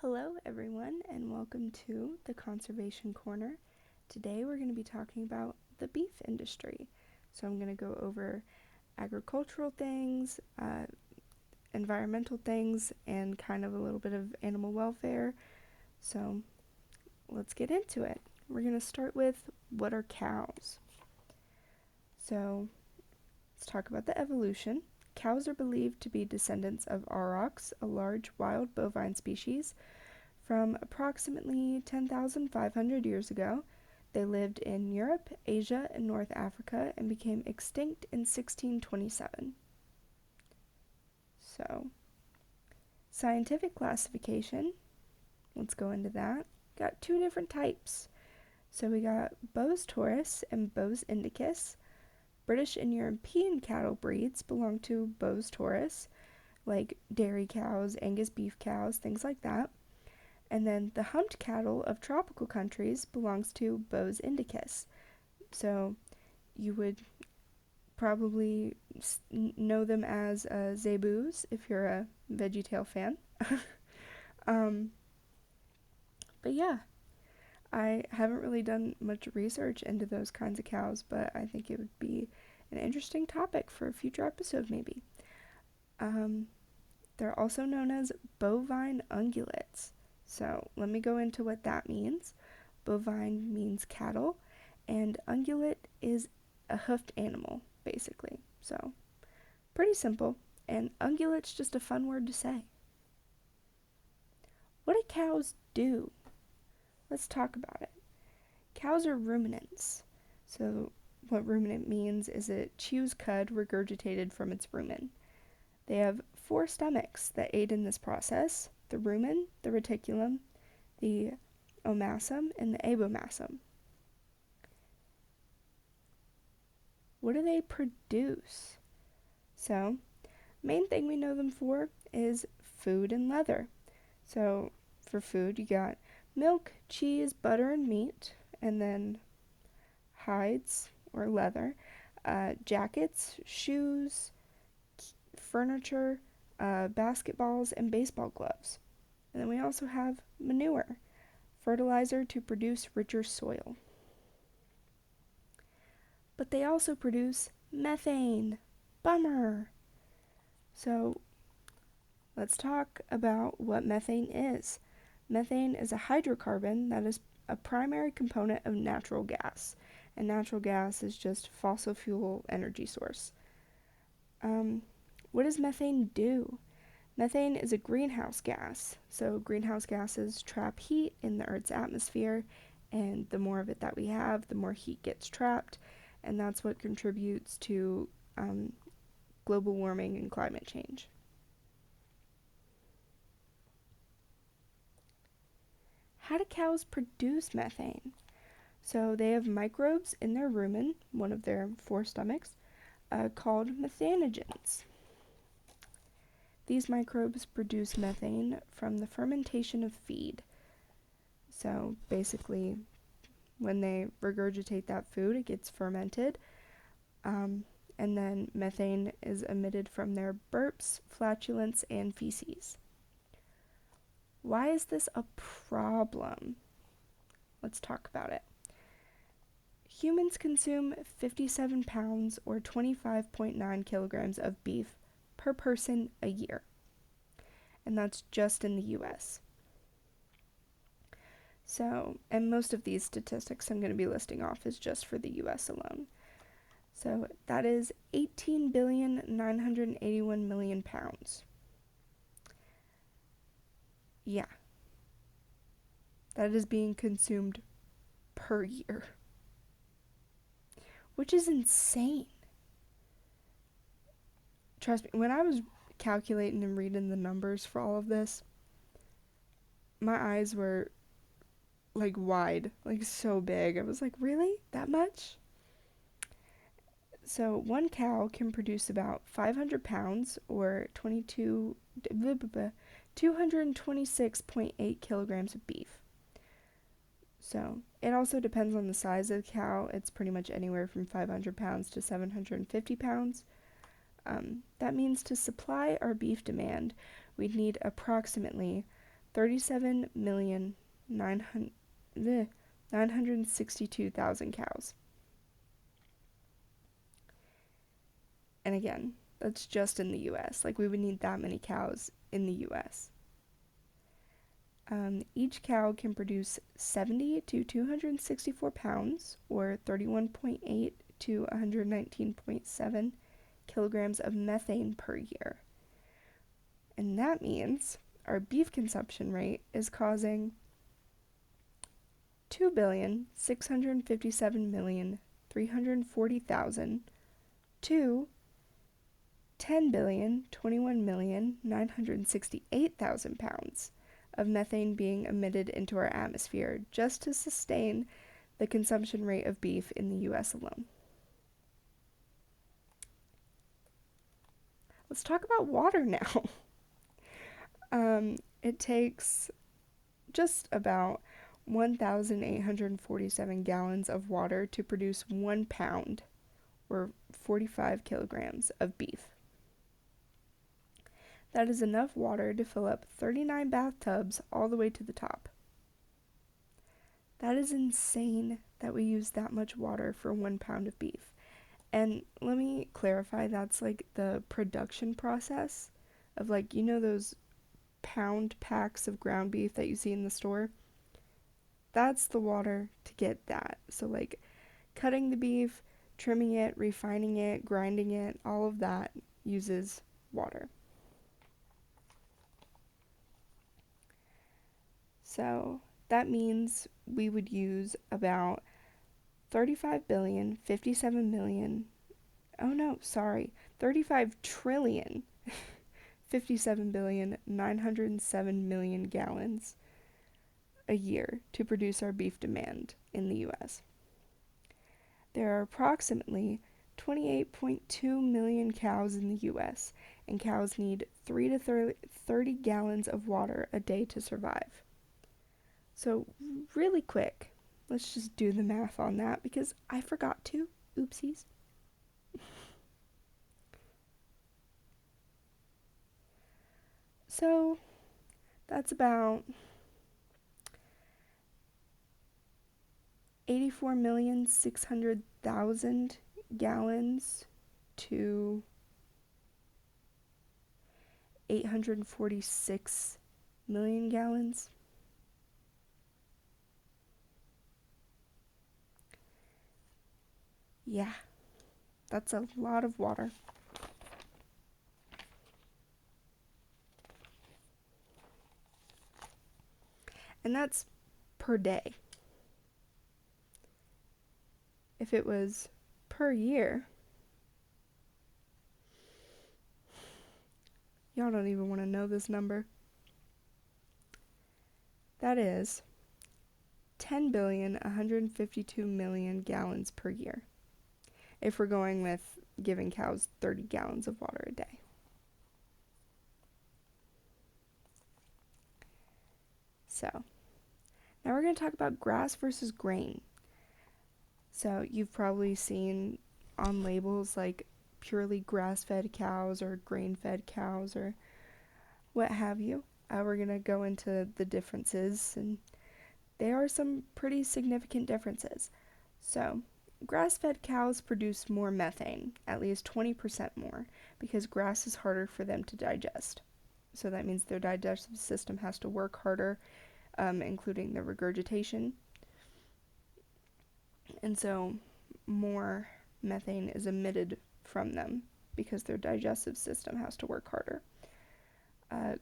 Hello, everyone, and welcome to the Conservation Corner. Today, we're going to be talking about the beef industry. So, I'm going to go over agricultural things, environmental things, and kind of a little bit of animal welfare. So, let's get into it. We're going to start with what are cows? So, let's talk about the evolution. Cows are believed to be descendants of aurochs, a large wild bovine species from approximately 10,500 years ago. They lived in Europe, Asia, and North Africa and became extinct in 1627. So, scientific classification, let's go into that. Got two different types. So, we got Bos taurus and Bos indicus. British and European cattle breeds belong to Bos taurus, like dairy cows, Angus beef cows, things like that. And then the humped cattle of tropical countries belongs to Bos indicus. So you would probably know them as zebus if you're a VeggieTale fan. um, but yeah, I haven't really done much research into those kinds of cows, but I think it would be an interesting topic for a future episode, maybe. Um, they're also known as bovine ungulates. So let me go into what that means. Bovine means cattle, and ungulate is a hoofed animal, basically. So, pretty simple, and ungulate's just a fun word to say. What do cows do? Let's talk about it. Cows are ruminants. So, what ruminant means is it chews cud regurgitated from its rumen. They have four stomachs that aid in this process: the rumen, the reticulum, the omasum, and the abomasum. What do they produce? So, main thing we know them for is food and leather. So, for food, you got milk, cheese, butter, and meat, and then hides or leather, jackets, shoes, furniture, basketballs, and baseball gloves. And then we also have manure, fertilizer to produce richer soil. But they also produce methane. Bummer. So, let's talk about what methane is. Methane is a hydrocarbon that is a primary component of natural gas, and natural gas is just fossil fuel energy source. What does methane do? Methane is a greenhouse gas. So greenhouse gases trap heat in the Earth's atmosphere, and the more of it that we have, the more heat gets trapped, and that's what contributes to global warming and climate change. How do cows produce methane? So they have microbes in their rumen, one of their four stomachs, called methanogens. These microbes produce methane from the fermentation of feed. So basically, when they regurgitate that food, it gets fermented, and then methane is emitted from their burps, flatulence, and feces. Why is this a problem? Let's talk about it. Humans consume 57 pounds or 25.9 kilograms of beef per person a year, and that's just in the US. So, and most of these statistics I'm going to be listing off is just for the US alone. So, that is 18,981,000,000 pounds. Yeah, that is being consumed per year, which is insane. Trust me, when I was calculating and reading the numbers for all of this, my eyes were like wide, like so big. I was like, really? That much? So one cow can produce about 500 pounds or 226.8 kilograms of beef. So it also depends on the size of the cow. It's pretty much anywhere from 500 pounds to 750 pounds. That means to supply our beef demand, we'd need approximately 37,962,000 cows. And again, that's just in the US. Like, we would need that many cows in the US. Each cow can produce 70 to 264 pounds, or 31.8 to 119.7 kilograms of methane per year. And that means our beef consumption rate is causing 2,657,340,000 to 10,021,968,000 pounds of methane being emitted into our atmosphere just to sustain the consumption rate of beef in the US alone. Let's talk about water now. It takes just about 1,847 gallons of water to produce 1 pound, or 45 kilograms, of beef. That is enough water to fill up 39 bathtubs all the way to the top. That is insane that we use that much water for 1 pound of beef. And let me clarify, that's like the production process of, like, you know those pound packs of ground beef that you see in the store? That's the water to get that. So, like, cutting the beef, trimming it, refining it, grinding it, all of that uses water. So that means we would use about 35 billion, 57 million, 35 trillion, 57 billion, 907 million gallons a year to produce our beef demand in the US. There are approximately 28.2 million cows in the US, and cows need 3 to 30 gallons of water a day to survive. So, really quick, let's just do the math on that because I forgot to. Oopsies. So, that's about 84,600,000 gallons to 846 million gallons. Yeah, that's a lot of water. And that's per day. If it was per year, y'all don't even want to know this number. That is 10,152,000,000 gallons per year, if we're going with giving cows 30 gallons of water a day. So, now we're going to talk about grass versus grain. So, you've probably seen on labels like purely grass-fed cows or grain-fed cows or what have you. We're going to go into the differences, and there are some pretty significant differences. So, grass-fed cows produce more methane, at least 20% more, because grass is harder for them to digest. So that means their digestive system has to work harder, including the regurgitation. And so more methane is emitted from them because their digestive system has to work harder.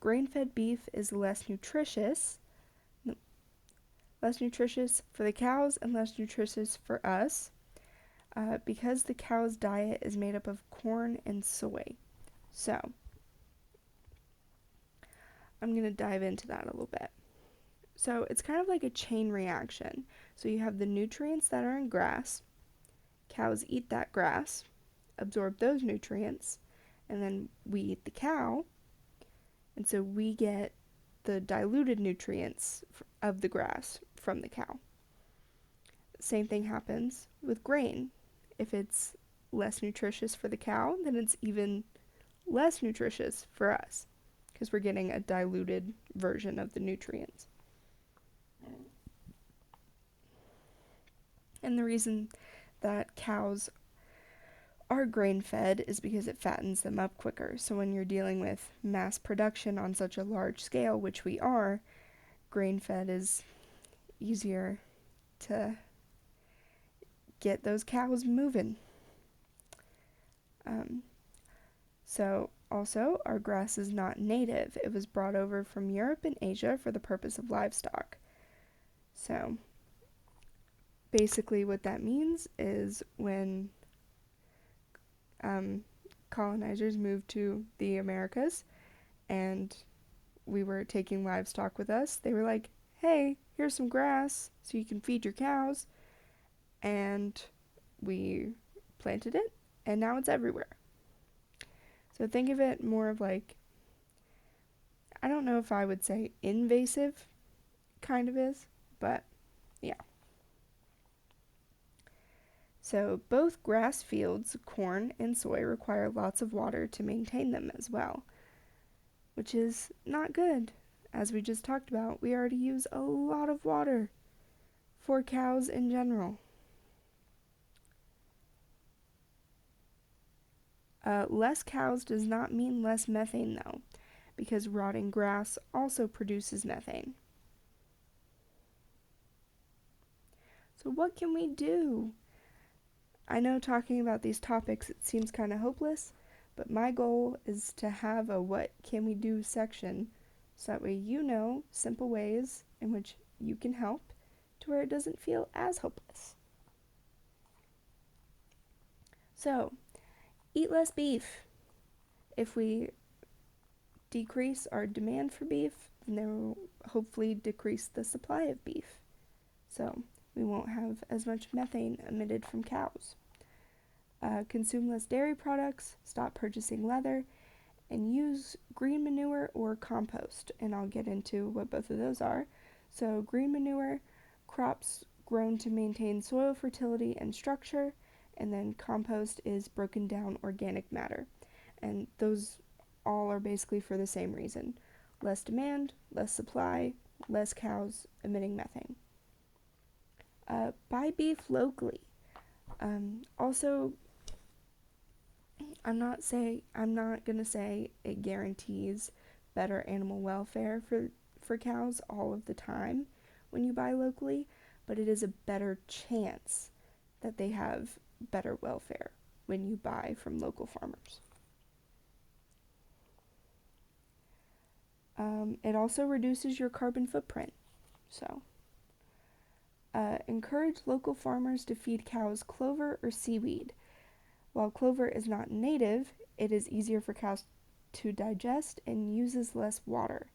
Grain-fed beef is less nutritious for the cows and less nutritious for us, because the cow's diet is made up of corn and soy. So, I'm going to dive into that a little bit. So, it's kind of like a chain reaction. So, you have the nutrients that are in grass, cows eat that grass, absorb those nutrients, and then we eat the cow, and so we get the diluted nutrients of the grass from the cow. Same thing happens with grain. If it's less nutritious for the cow, then it's even less nutritious for us. because we're getting a diluted version of the nutrients. And the reason that cows are grain-fed is because it fattens them up quicker. So when you're dealing with mass production on such a large scale, which we are, grain-fed is easier to get those cows moving. So also, our grass is not native. It was brought over from Europe and Asia for the purpose of livestock. So basically what that means is when colonizers moved to the Americas and we were taking livestock with us, they were like, hey, here's some grass so you can feed your cows. And we planted it, and now it's everywhere. So think of it more of like, I don't know if I would say invasive, kind of is, but yeah. So both grass fields, corn and soy, require lots of water to maintain them as well, which is not good. As we just talked about, we already use a lot of water for cows in general. Less cows does not mean less methane though, because rotting grass also produces methane. So what can we do? I know talking about these topics it seems kind of hopeless, but my goal is to have a what can we do section so that way you know simple ways in which you can help to where it doesn't feel as hopeless. So, eat less beef. If we decrease our demand for beef, then there will hopefully decrease the supply of beef. So, we won't have as much methane emitted from cows. Consume less dairy products, stop purchasing leather, and use green manure or compost. And I'll get into what both of those are. So, green manure, crops grown to maintain soil fertility and structure, and then compost is broken down organic matter. And those all are basically for the same reason. Less demand, less supply, less cows emitting methane. Buy beef locally. Also, I'm not gonna say it guarantees better animal welfare for cows all of the time when you buy locally, but it is a better chance that they have better welfare when you buy from local farmers. It also reduces your carbon footprint. So, encourage local farmers to feed cows clover or seaweed. While clover is not native, it is easier for cows to digest and uses less water.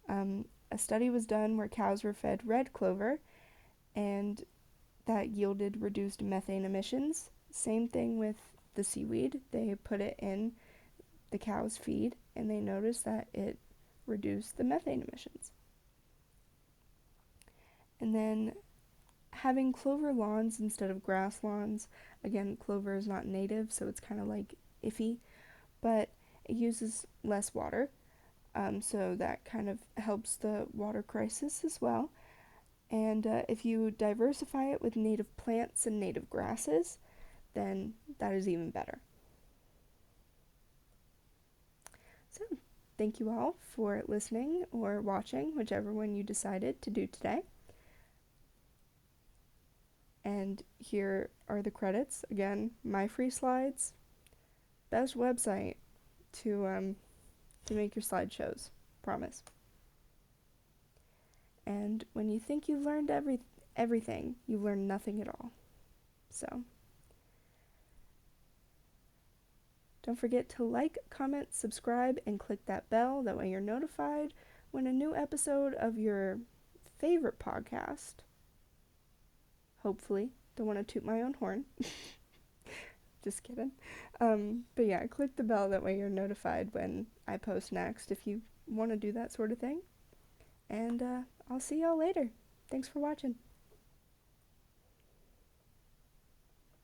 A study was done where cows were fed red clover, and that yielded reduced methane emissions. Same thing with the seaweed. They put it in the cow's feed, and they noticed that it reduced the methane emissions. And then having clover lawns instead of grass lawns. Again, clover is not native, so it's kind of like iffy, but it uses less water, so that kind of helps the water crisis as well. And if you diversify it with native plants and native grasses, then that is even better. So, thank you all for listening or watching, whichever one you decided to do today. And here are the credits. Again, MyFreeSlides, best website to make your slideshows. Promise. And when you think you've learned everything, you've learned nothing at all. So, don't forget to like, comment, subscribe, and click that bell. That way you're notified when a new episode of your favorite podcast, hopefully, don't want to toot my own horn. Just kidding. But yeah, click the bell. That way you're notified when I post next if you want to do that sort of thing. And I'll see y'all later. Thanks for watching.